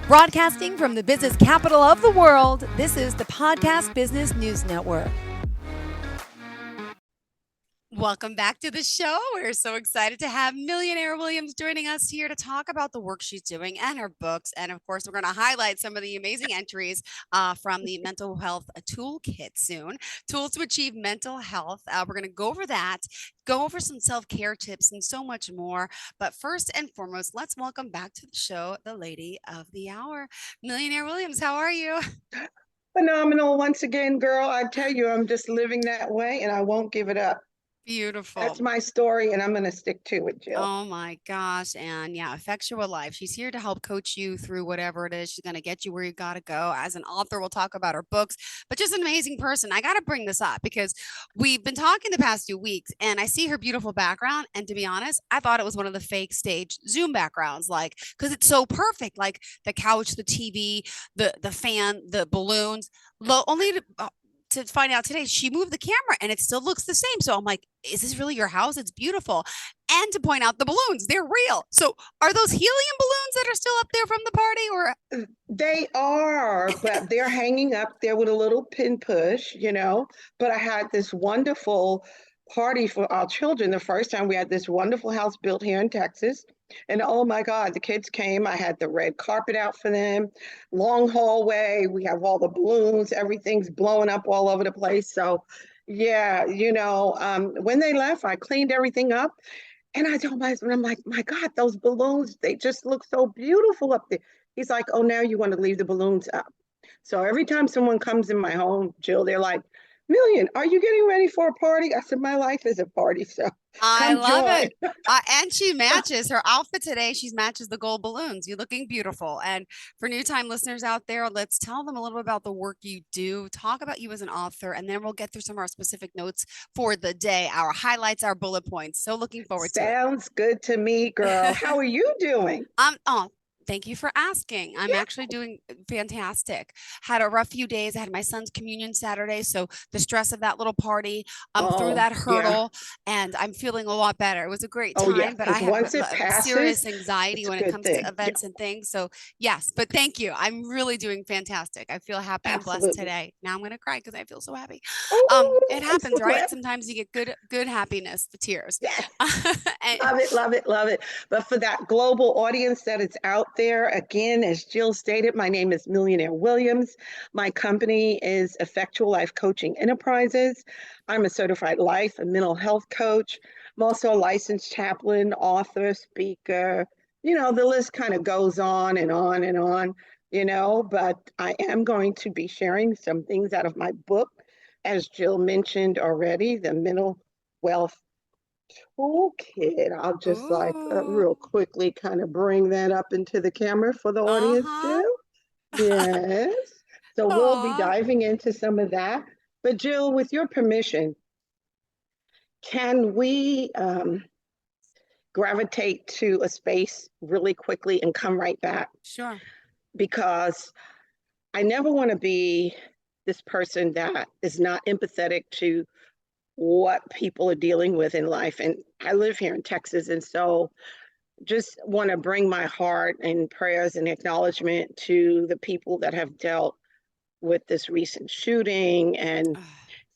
Broadcasting from the business capital of the world, this is the Podcast Business News Network. Welcome back to the show. We're so excited to have Millionaire Williams joining us here to talk about the work she's doing and her books. And of course, we're going to highlight some of the amazing entries from the mental health toolkit soon. Tools to achieve mental health. We're going to go over that, go over some self-care tips and so much more. But first and foremost, let's welcome back to the show, the lady of the hour, Millionaire Williams. How are you? Phenomenal. Once again, girl, I tell you, I'm just living that way and I won't give it up. Beautiful. That's my story, and I'm going to stick to it, Jill. Oh my gosh. And yeah, Effectua Life. She's here to help coach you through whatever it is. She's going to get you where you got to go. As an author, we'll talk about her books, but just an amazing person. I got to bring this up because we've been talking the past 2 weeks and I see her beautiful background. And to be honest, I thought it was one of the fake stage Zoom backgrounds, like, because it's so perfect, like the couch, the TV, the fan, the balloons. Only to find out today, she moved the camera and it still looks the same. So I'm like, is this really your house? It's beautiful. And to point out the balloons, they're real. So are those helium balloons that are still up there from the party, or? They are, but they're hanging up there with a little pin push, but I had this wonderful party for our children. The first time we had this wonderful house built here in Texas. And oh my God, the kids came. I had the red carpet out for them, long hallway. We have all the balloons, everything's blowing up all over the place. So, yeah, when they left, I cleaned everything up. And I told my husband, I'm like, my God, those balloons, they just look so beautiful up there. He's like, oh, now you want to leave the balloons up. So every time someone comes in my home, Jill, they're like, Million, are you getting ready for a party? I said, my life is a party. So I love join. it. And she matches her outfit today. She matches the gold balloons. You're looking beautiful. And for new time listeners out there, let's tell them a little bit about the work you do. Talk about you as an author, and then we'll get through some of our specific notes for the day, our highlights, our bullet points. So looking forward to it. Sounds good to me, girl. How are you doing? Thank you for asking. I'm actually doing fantastic. Had a rough few days. I had my son's communion Saturday, so the stress of that little party, through that hurdle, and I'm feeling a lot better. It was a great time, but I have once it passes, serious anxiety when it comes thing. to events and things. So yes, but thank you. I'm really doing fantastic. I feel happy and blessed today. Now I'm going to cry because I feel so happy. It happens, right? Sometimes you get good happiness, the tears. Yes. Love it. But for that global audience that is out there, again, as Jill stated, my name is Millionaire Williams. My company is Effectua Life Coaching Enterprises. I'm a certified life and mental health coach. I'm also a licensed chaplain, author, speaker. The list kind of goes on and on and on, but I am going to be sharing some things out of my book, as Jill mentioned already, the Mental Wealth Toolkit. I'll just real quickly kind of bring that up into the camera for the audience too. Yes. So we'll be diving into some of that. But Jill, with your permission, can we gravitate to a space really quickly and come right back? Sure. Because I never want to be this person that is not empathetic to what people are dealing with in life. And I live here in Texas, and so just want to bring my heart and prayers and acknowledgement to the people that have dealt with this recent shooting. And,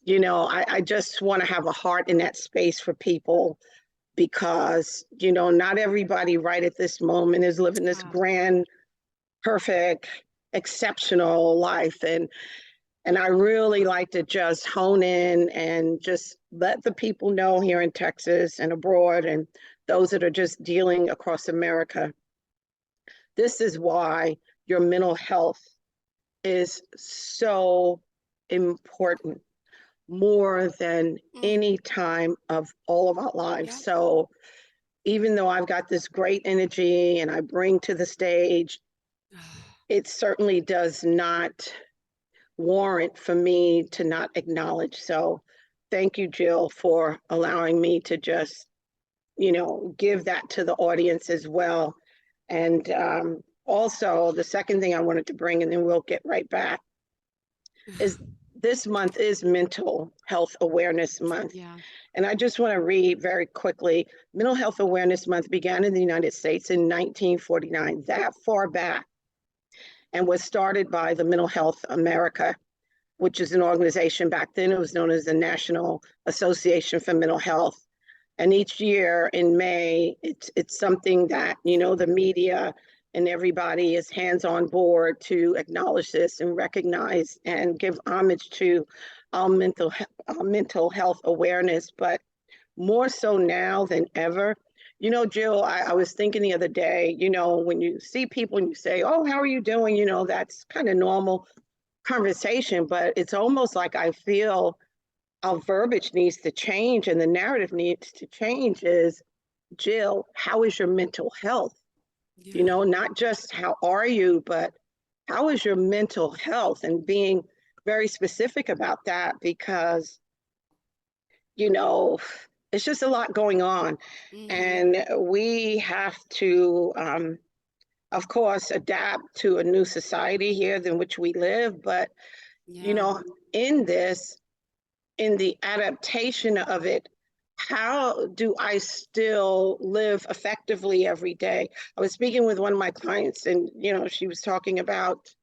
I just want to have a heart in that space for people because, not everybody right at this moment is living this grand, perfect, exceptional life. And I really like to just hone in and just let the people know here in Texas and abroad and those that are just dealing across America. This is why your mental health is so important, more than any time of all of our lives. Yeah. So even though I've got this great energy and I bring to the stage, it certainly does not warrant for me to not acknowledge. So thank you, Jill, for allowing me to just, give that to the audience as well. And also the second thing I wanted to bring, and then we'll get right back, is this month is Mental Health Awareness Month. Yeah. And I just want to read very quickly. Mental Health Awareness Month began in the United States in 1949, that far back. and was started by the Mental Health America, which is an organization. Back then it was known as the National Association for Mental Health. And each year in May, it's something that, you know, the media and everybody is hands on board to acknowledge this and recognize and give homage to our mental health awareness. But more so now than ever. You know, Jill, I was thinking the other day, you know, when you see people and you say, oh, how are you doing? You know, that's kind of normal conversation, but it's almost like I feel our verbiage needs to change and the narrative needs to change is, Jill, how is your mental health? You Yeah. know, not just how are you, but how is your mental health? And being very specific about that because, you know, it's just a lot going on. Mm-hmm. And we have to, of course, adapt to a new society here in which we live. But, you Yeah. know, in this, in the adaptation of it, how do I still live effectively every day? I was speaking with one of my clients, and you know, she was talking about,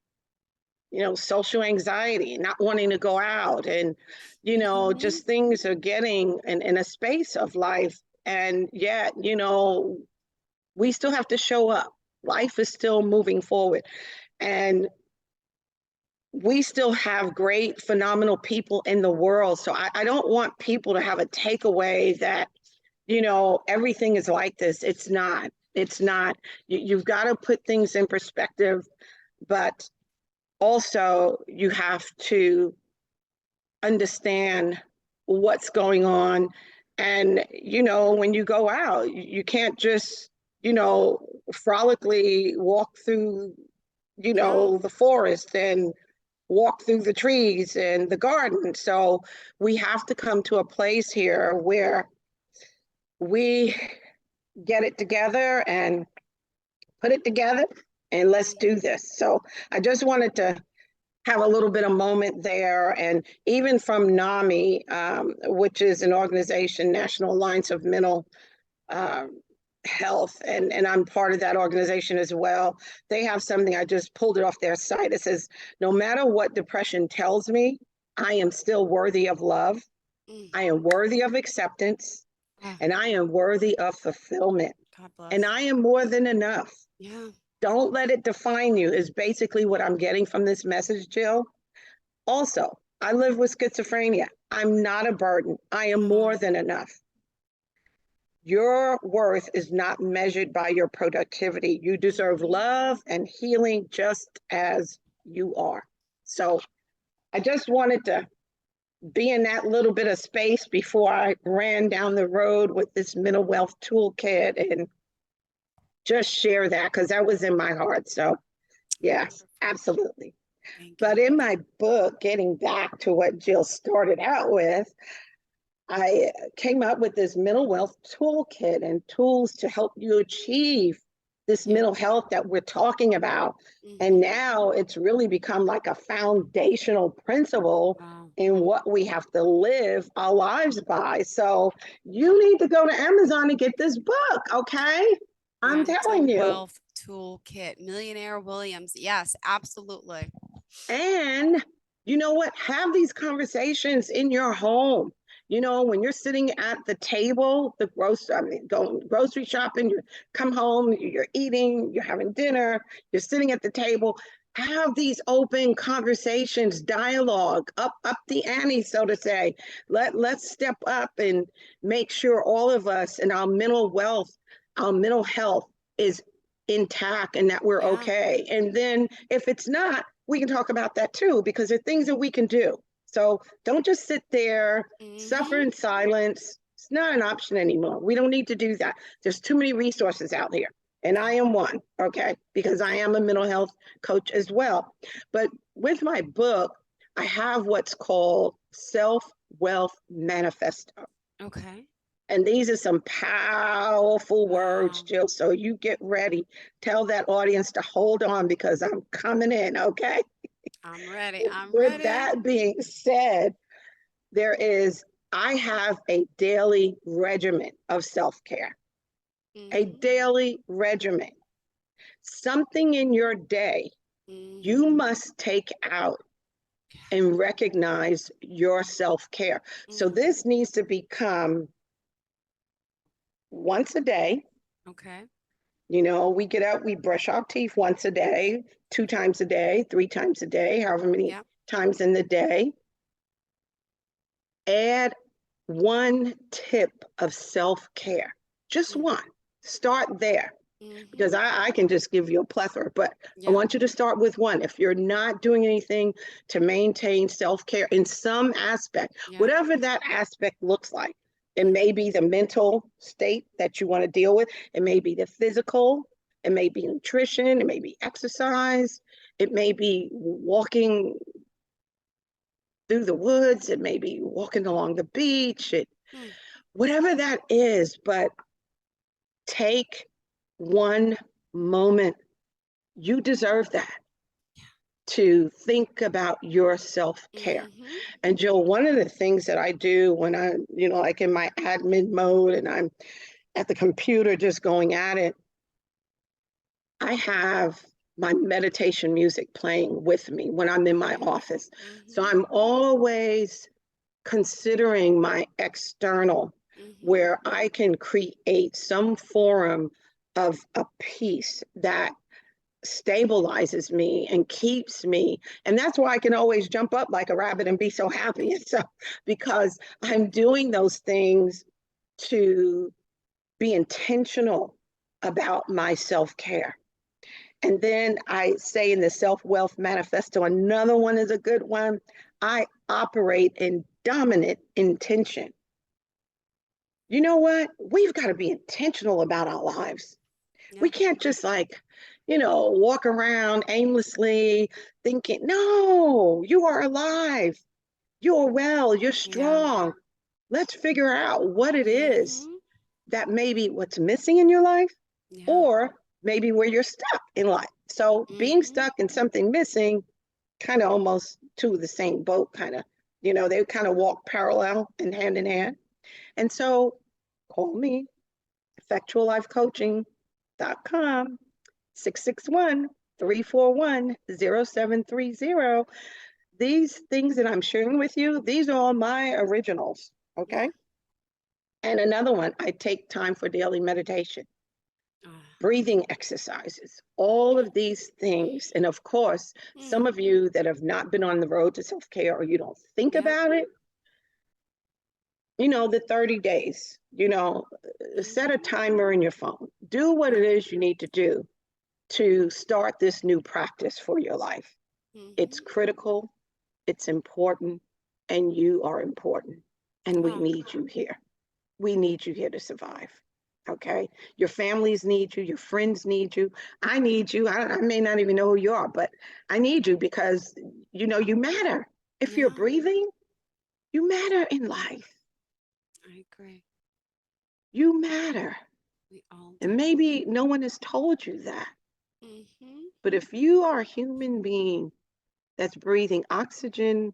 you know, social anxiety, not wanting to go out, and you know, Mm-hmm. just things are getting in a space of life, and yet, you know, we still have to show up. Life is still moving forward, and we still have great, phenomenal people in the world. So I don't want people to have a takeaway that, you know, everything is like this. It's not. It's not. You've got to put things in perspective, but also you have to understand what's going on. And, you know, when you go out, you can't just, you know, frolically walk through, you Yeah. know, the forest and walk through the trees and the garden. So we have to come to a place here where we get it together and put it together and let's do this. So I just wanted to have a little bit of moment there. And even from NAMI, which is an organization, National Alliance of Mental um, Health, and I'm part of that organization as well. They have something, I just pulled it off their site. It says, no matter what depression tells me, I am still worthy of love. Mm. I am worthy of acceptance, Ah, and I am worthy of fulfillment. God And bless. I am more than enough. Yeah. Don't let it define you, is basically what I'm getting from this message, Jill. Also, I live with schizophrenia. I'm not a burden. I am more Oh, than enough. Your worth is not measured by your productivity. You deserve mm-hmm. love and healing just as you are. So I just wanted to be in that little bit of space before I ran down the road with this mental wealth toolkit and just share that because that was in my heart. So, yeah, Wonderful. absolutely. Thank But you. in my book, getting back to what Jill started out with, I came up with this mental wealth toolkit and tools to help you achieve this Yeah. mental health that we're talking about. And Mm-hmm. now it's really become like a foundational principle Wow. in what we have to live our lives by. So you need to go to Amazon and get this book, okay? I'm telling Mental you. Wealth Toolkit. Millionaire Williams. Yes, absolutely. And you know what? Have these conversations in your home. You know, when you're sitting at the table, I mean, going grocery shopping, you come home, you're eating, you're having dinner, you're sitting at the table. Have these open conversations, dialogue, up the ante, so to say. Let's step up and make sure all of us and our mental wealth, our mental health is intact and that we're Yeah. okay. And then if it's not, we can talk about that too, because there are things that we can do. So don't just sit there, suffer Mm-hmm. in silence. It's not an option anymore. We don't need to do that. There's too many resources out here. And I am one, okay, because I am a mental health coach as well. But with my book, I have what's called Self Wealth Manifesto. Okay. And these are some powerful words, Wow. Jill. So you get ready. Tell that audience to hold on because I'm coming in, okay? I'm ready. I'm With ready. that being said, there is, I have a daily regimen of self care, a Mm-hmm. daily regimen. Something in your day. You Mm-hmm. must take out and recognize your self-care. So Mm-hmm. this needs to become once a day. Okay. We get up, we brush our teeth once a day, two times a day, three times a day, however many Yep. times in the day. Add one tip of self-care, just Mm. one. Start there because Mm-hmm. I can just give you a plethora, but I Yeah. want you to start with one. If you're not doing anything to maintain self-care in some aspect, Yeah. whatever that aspect looks like, it may Mm-hmm. be the mental state that you want to deal with, it may be the physical, it may be nutrition, it may be exercise, it may be walking through the woods, it may be walking along the beach, Mm. whatever that is, but take one moment. You deserve that to think about your self care. Mm-hmm. And Jill, one of the things that I do when like in my admin mode and I'm at the computer just going at it, I have my meditation music playing with me when I'm in my office. So Mm-hmm. I'm always considering my external Mm-hmm. where I can create some form of a peace that stabilizes me and keeps me. And that's why I can always jump up like a rabbit and be so happy. And so, because I'm doing those things to be intentional about my self care. And then I say in the Self Wealth Manifesto, another one is a good one. I operate in dominant intention. You know what? We've got to be intentional about our lives. We Yeah. can't just walk around aimlessly thinking, no, you are alive. You're well, you're Yeah. strong. Let's figure out what it is Mm-hmm. that maybe what's missing in your life Yeah. or maybe where you're stuck in life. So being Mm-hmm. stuck in something missing, kind of almost two of the same boat, they kind of walk parallel and hand in hand. And so call me, effectuallifecoaching.com, 661-341-0730. These things that I'm sharing with you, these are all my originals, Yeah. okay? And another one, I take time for daily meditation, Ah. breathing exercises, all of these things. And of course, some Mm. of you that have not been on the road to self-care or you don't think Yep. about it, the 30 days, set a Mm-hmm. timer in your phone. Do what it Yeah. is you need to do to start this new practice for your life. It's Mm-hmm. critical, it's important, and you are important. And we Ah. need you here. We need you here to survive. Okay. Your families need you. Your friends need you. I need you. I may not even know who you are, but I need you because, you matter. If you're Yeah. breathing, you matter in life. I agree. You matter. We all And do. maybe no one has told you that. Mm-hmm. But if you are a human being that's breathing oxygen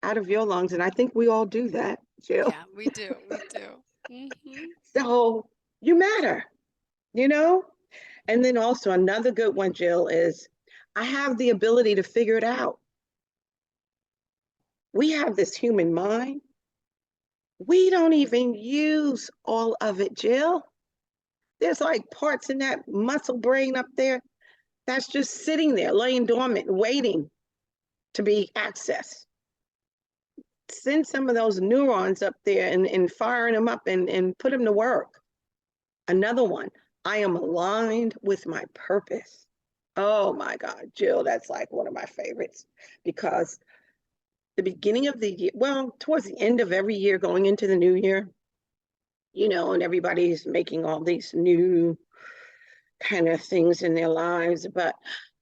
out of your lungs, and I think we all do that, Jill. Yeah, we do. We do. Mm-hmm. So you matter, you know? And then also another good one, Jill, is I have the ability to figure it out. We have this human mind. We don't even use all of it, Jill. There's like parts in that muscle brain up there that's just sitting there, laying dormant, waiting to be accessed. Send some of those neurons up there and firing them up and put them to work. Another one, I am aligned with my purpose. Oh my God, Jill, that's like one of my favorites because the beginning of the year, well, towards the end of every year, going into the new year, and everybody's making all these new kind of things in their lives, but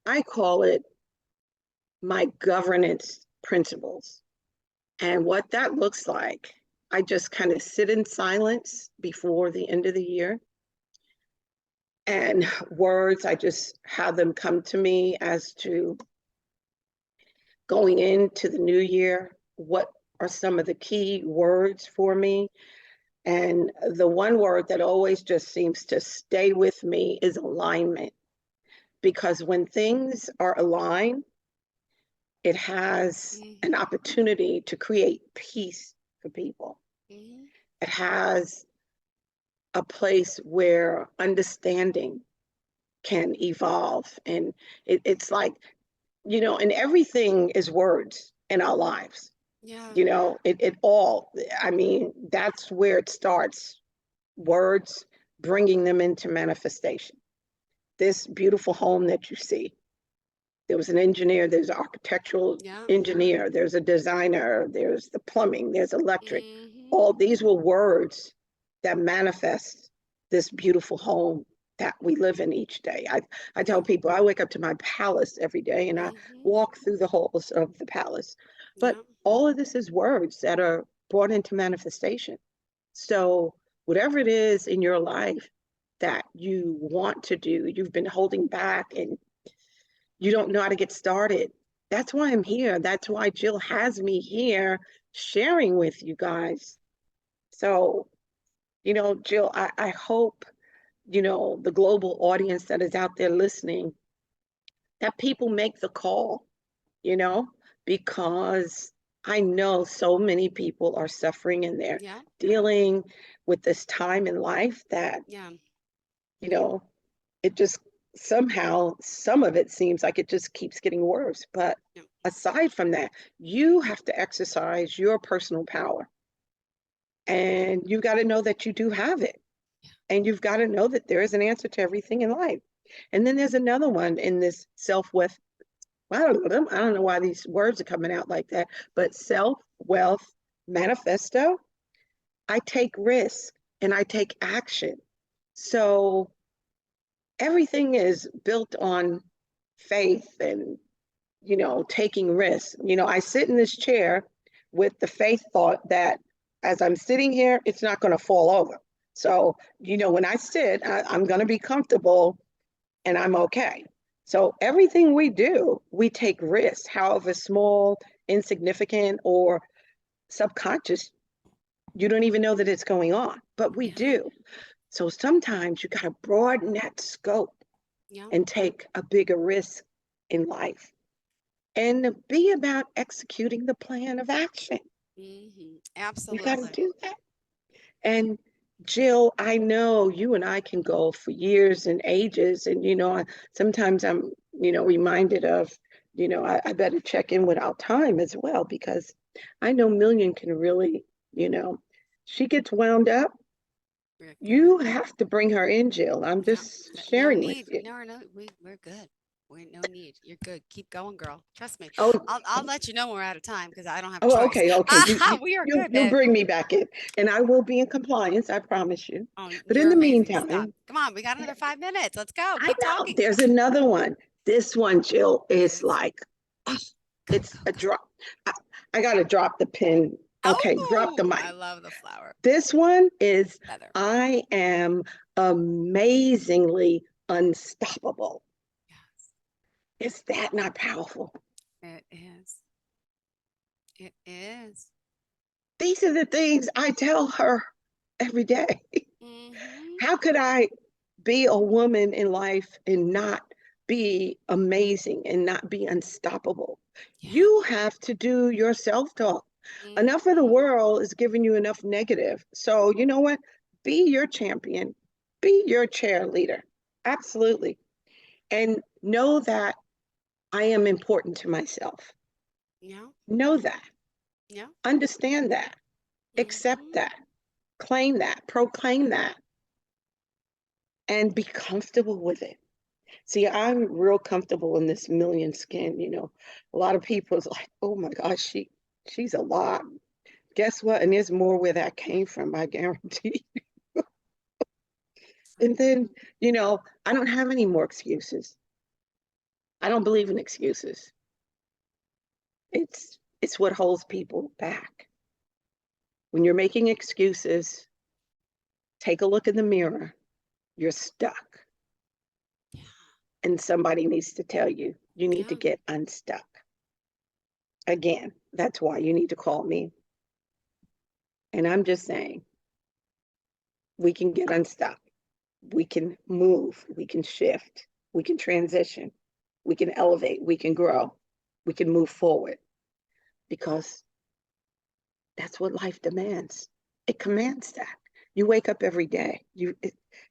I call it my governance principles. And what that looks like, I just kind of sit in silence before the end of the year. And words, I just have them come to me as to going into the new year, what are some of the key words for me? And the one word that always just seems to stay with me is alignment. because when things are aligned, it has an Mm-hmm. opportunity to create peace for people. Mm-hmm. It has a place where understanding can evolve. And it's like, and everything is words in our lives. Yeah. It all, I mean, that's where it starts. Words, bringing them into manifestation. This beautiful home that you see, there was an engineer, there's an architectural Yeah. engineer, there's a designer, there's the plumbing, there's electric. Mm-hmm. All these were words that manifest this beautiful home that we live in each day. I tell Yeah. people I wake up to my palace every day and I Mm-hmm. walk through the halls of the palace. But Yeah. all of this is words that are brought into manifestation. So whatever it is in your life that you want to do, you've been holding back and you don't know how to get started. That's why I'm here. That's why Jill has me here sharing with you guys. So, Jill, I hope, the global audience that is out there listening, that people make the call, you know, because I know so many people are suffering and they're Yeah. dealing with this time in life that, Yeah. you know, it just somehow, some of it seems like it just keeps getting worse. But Yeah. aside from that, you have to exercise your personal power. And you've got to know that you do have it. And you've got to know that there is an answer to everything in life. And then there's another one in this self-worth. I don't know why these words are coming out like that, but self-wealth manifesto. I take risk and I take action. So everything is built on faith and taking risks. I sit in this chair with the faith thought that as I'm sitting here, it's not going to fall over. So when I sit, I'm going to be comfortable and I'm okay. So everything we do, we take risks, however small, insignificant, or subconscious. You don't even know that it's going on, but we Yeah. do. So sometimes you got to broaden that scope Yeah. and take a bigger risk in life and be about executing the plan of action. Mm-hmm. You got to Absolutely. do that. And Jill, I know you and I can go for years and ages. And, sometimes I'm, reminded of, I better check in with our time as well, because I know Million can really, you know, she gets wound up. We're good. You have to bring her in, Jill. I'm Yeah. just No sharing with need. you. No, no, we're good. We no need. You're good. Keep going, girl. Trust me. Oh, I'll let you know when we're out of time because I don't have a oh, choice. okay, okay. You you We are you good, you babe. bring me back in, and I will be in compliance. I promise you. Oh, But in you're the amazing. Stop. meantime, Come on, we got another 5 minutes. Let's go. I Keep know talking. there's another one. This one, Jill, is Is like, oh, go, it's go, a go. drop. I, I gotta drop the pin. Okay, drop the Oh, mic. I love the flower This one is feather. I am amazingly unstoppable. Yes, Is that not powerful? it is. It is. These are the things I tell her every day. Mm-hmm. How could I be a woman in life and not be amazing and not be unstoppable? Yeah. You have to do your self talk. Enough of the Mm-hmm. world is giving you enough negative. So, you know what? Be your champion, be your cheerleader. Absolutely. And know that I am important to myself. Yeah. Know that. Yeah. Understand that. Accept Mm-hmm. that. Claim that. Proclaim that. And be comfortable with it. See, I'm real comfortable in this Million skin. A lot of people's like, oh my gosh, she's a lot. Guess what? And there's more where that came from, I guarantee. I And know. then, I don't have any more excuses. I don't believe in excuses. It's what holds people back. When you're making excuses, take a look in the mirror. You're stuck. Yeah. And somebody needs to tell you, you need to Yeah. get unstuck. Again, that's why you need to call me. And I'm just saying, we can get unstuck. We can move. We can shift. we can transition, we can elevate, we can grow, we can move forward because that's what life demands. It commands that. You wake up every day.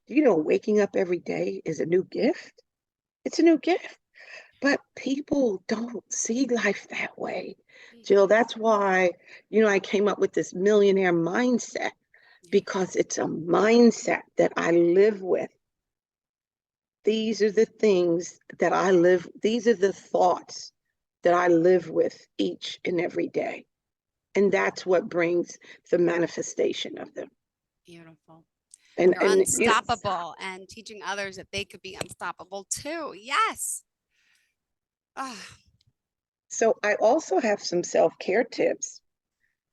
Waking up every day is a new gift. It's a new gift. But people don't see life that way. Jill, Mhm. that's why, I came up with this millionaire mindset Yeah. because it's a mindset that I live with. These are the things that I live, these are the thoughts that I live with each and every day. And that's what brings the manifestation of them. Beautiful. And You're and you know, unstoppable and teaching others that they could be unstoppable too. Yes. Ah, so I also have some self-care tips.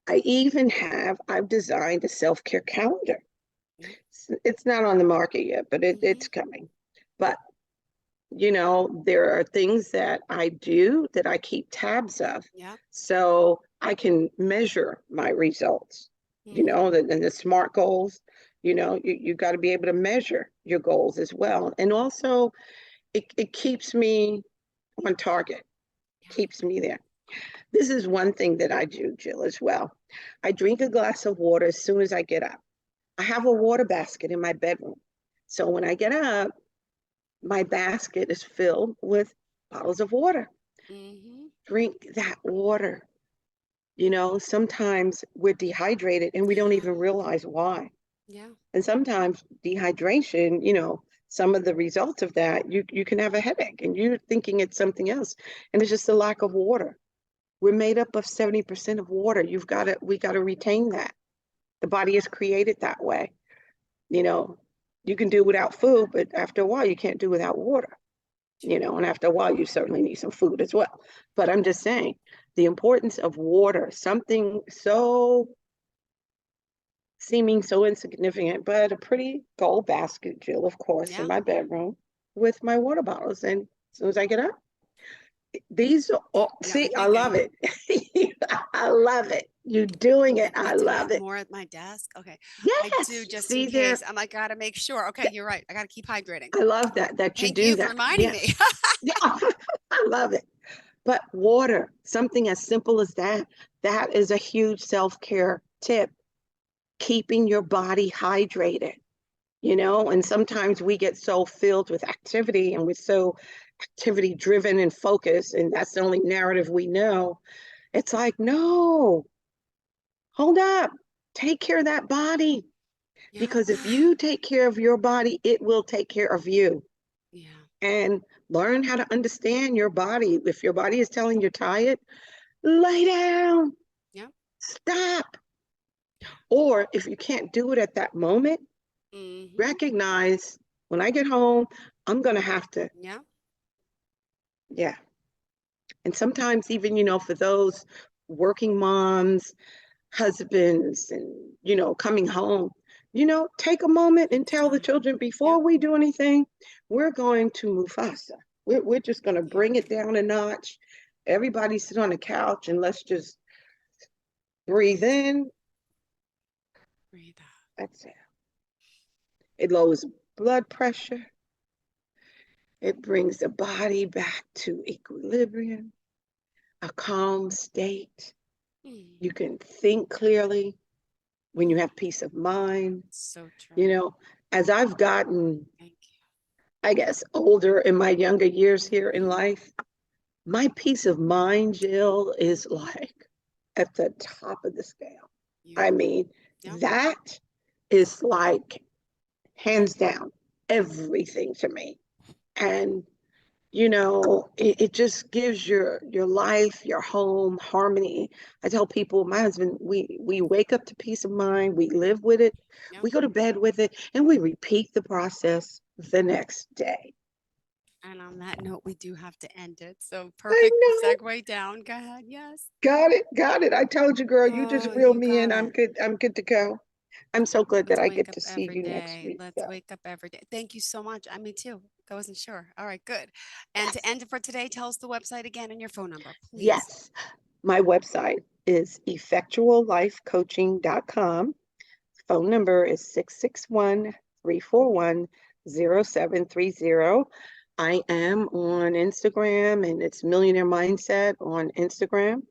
I've designed a self-care calendar. yep. It's not on the market yet, but Hmm. it's coming. But there are things that I do that I keep tabs of. Yep. So I can measure my results, Hmm. and the SMART goals, you got to be able to measure your goals as well. And also, it keeps me on target, Yeah. keeps me there. This is one thing that I do, Jill, as well. I drink a glass of water as soon as I get up. I have a water basket in my bedroom. So when I get up, my basket is filled with bottles of water. Hmm. Drink that water. Sometimes we're dehydrated and we don't Yeah. even realize why. Yeah. And sometimes dehydration, some of the results of that, you can have a headache and you're thinking it's something else. And it's just a lack of water. We're made up of 70% of water. We got to retain that. The body is created that way. You know, you can do without food, but after a while, you can't do without water. True. And after a while, you certainly need some food as well. But I'm just saying the importance of water, something so seeming so insignificant, but a pretty gold basket, Jill, of course, in Yeah. my bedroom with my water bottles. And as soon as I get up, these are all, You got me see, I love thinking. it. I love it. You're doing it. I I do that love it. more at my desk. Okay. I do Yes. just in See there. case. I gotta make sure. Okay, you're right. I gotta keep hydrating. I love that you Thank do you for that. reminding me. Yes. Yeah. I love it. But water, something as simple as that is a huge self-care tip. Keeping your body hydrated, and sometimes we get so filled with activity and we're so activity driven and focused, and that's the only narrative we know. It's like, no, hold up, take care of that body. Yeah. Because if you take care of your body, it will take care of you. Yeah. And learn how to understand your body. If your body is telling you tired, lay down, Yeah. stop. Or if you can't do it at that moment, Hmm. recognize when I get home, I'm going to have to, Yeah. yeah. And sometimes, even, for those working moms, husbands, and, coming home, take a moment and Make tell the time. children Yeah. before we do anything, we're going to Mufasa. We're just going to Yeah. bring it down a notch. Everybody sit on the couch and let's just breathe in. Breathe out. That's it. It lowers blood pressure. It brings the body back to equilibrium, a calm state. Mm. You can think clearly when you Mm. have peace of mind. So You true. know, as I've gotten, Thank I guess, older in my younger years you. here in Hmm. life, my peace of mind, Jill, is like at the top of the scale. I Beautiful. mean, Yeah. that is like hands down everything to me. And it just gives your life, your home harmony. I tell people, my husband, we wake up to peace of mind, we live with it, Yeah. we go to bed with it, and we repeat the process the next day. And on that note, we do have to end it. So I perfect know. segue down. Go ahead. Yes. Got it. I told you, girl, you just Oh, reel you me in. got it. I'm good to go. I'm so glad that Let's I wake get up to see every you next day. week. Let's So, wake up every day. Thank you so much. I me too. I wasn't sure. All right, good. And to yes. end it for today, tell us the website again and your phone number, please. Yes. My website is effectuallifecoaching.com. Phone number is 661 341 0730. I am on Instagram, and it's Millionaire Mindset on Instagram.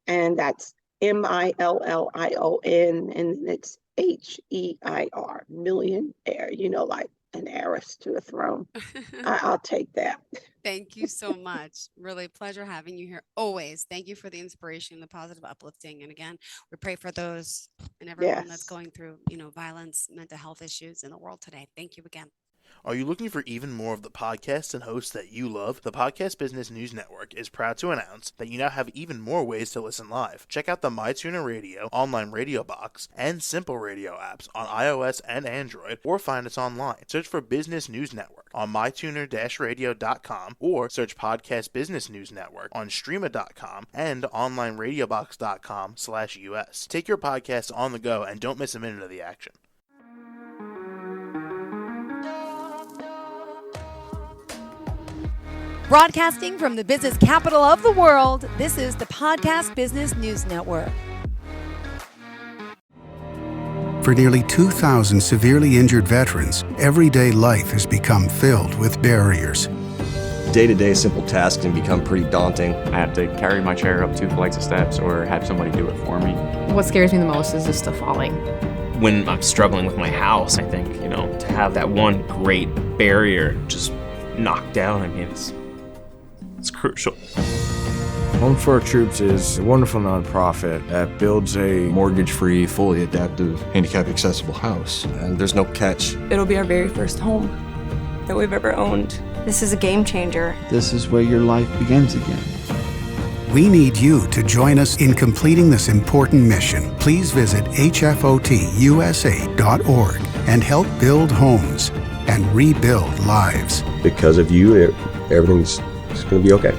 And that's Million, and it's Heir, millionaire, like an heiress to a throne. I'll take that. Thank you so much. Really a pleasure having you here always. Thank you for the inspiration, the positive uplifting. And again, we pray for those and everyone that's Yes. going through, violence, mental health issues in the world today. Thank you again. Are you looking for even more of the podcasts and hosts that you love? The Podcast Business News Network is proud to announce that you now have even more ways to listen live. Check out the MyTuner Radio, online radio box, and Simple Radio apps on iOS and Android, or find us online. Search for Business News Network on mytuner-radio.com, or search Podcast Business News Network on streama.com and onlineradiobox.com/US. Take your podcast on the go and don't miss a minute of the action. Broadcasting from the business capital of the world, this is the Podcast Business News Network. For nearly 2,000 severely injured veterans, everyday life has become filled with barriers. Day-to-day simple tasks can become pretty daunting. I have to carry my chair up 2 flights of steps or have somebody do it for me. What scares me the most is just the falling. When I'm struggling with my house, I think, to have that one great barrier just knocked down, it's crucial. Home for Our Troops is a wonderful nonprofit that builds a mortgage-free, fully adaptive, handicap-accessible house. And there's no catch. It'll be our very first home that we've ever owned. This is a game changer. This is where your life begins again. We need you to join us in completing this important mission. Please visit hfotusa.org and help build homes and rebuild lives. Because of you, everything's going to be okay.